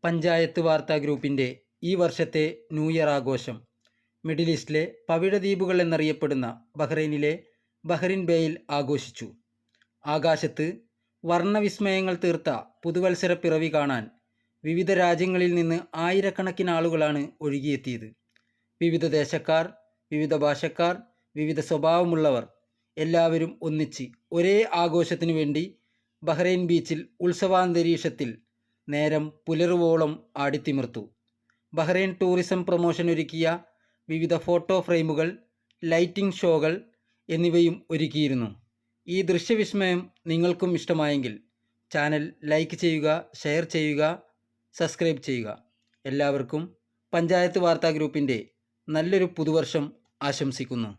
പഞ്ചായത്ത് വാർത്താ ഗ്രൂപ്പിൻ്റെ ഈ വർഷത്തെ ന്യൂ ഇയർ ആഘോഷം മിഡിൽ ഈസ്റ്റിലെ പവിഴദ്വീപുകൾ എന്നറിയപ്പെടുന്ന ബഹ്റൈനിലെ ബഹ്റിൻ ബേയിൽ ആഘോഷിച്ചു. ആകാശത്ത് വർണ്ണവിസ്മയങ്ങൾ തീർത്ത പുതുവത്സര പിറവി കാണാൻ വിവിധ രാജ്യങ്ങളിൽ നിന്ന് ആയിരക്കണക്കിന് ആളുകളാണ് ഒഴുകിയെത്തിയത്. വിവിധ ദേശക്കാർ, വിവിധ ഭാഷക്കാർ, വിവിധ സ്വഭാവമുള്ളവർ എല്ലാവരും ഒന്നിച്ച് ഒരേ ആഘോഷത്തിനു വേണ്ടി ബഹ്റൈൻ ബീച്ചിൽ ഉത്സവാന്തരീക്ഷത്തിൽ നേരം പുലരുവോളം ആടിത്തിമിർത്തു. ബഹ്റൈൻ ടൂറിസം പ്രൊമോഷൻ ഒരുക്കിയ വിവിധ ഫോട്ടോ ഫ്രെയിമുകൾ, ലൈറ്റിംഗ് ഷോകൾ എന്നിവയും ഒരുക്കിയിരുന്നു. ഈ ദൃശ്യവിസ്മയം നിങ്ങൾക്കും ഇഷ്ടമായെങ്കിൽ ചാനൽ ലൈക്ക് ചെയ്യുക, ഷെയർ ചെയ്യുക, സബ്സ്ക്രൈബ് ചെയ്യുക. എല്ലാവർക്കും പഞ്ചായത്ത് വാർത്താ ഗ്രൂപ്പിൻ്റെ നല്ലൊരു പുതുവർഷം ആശംസിക്കുന്നു.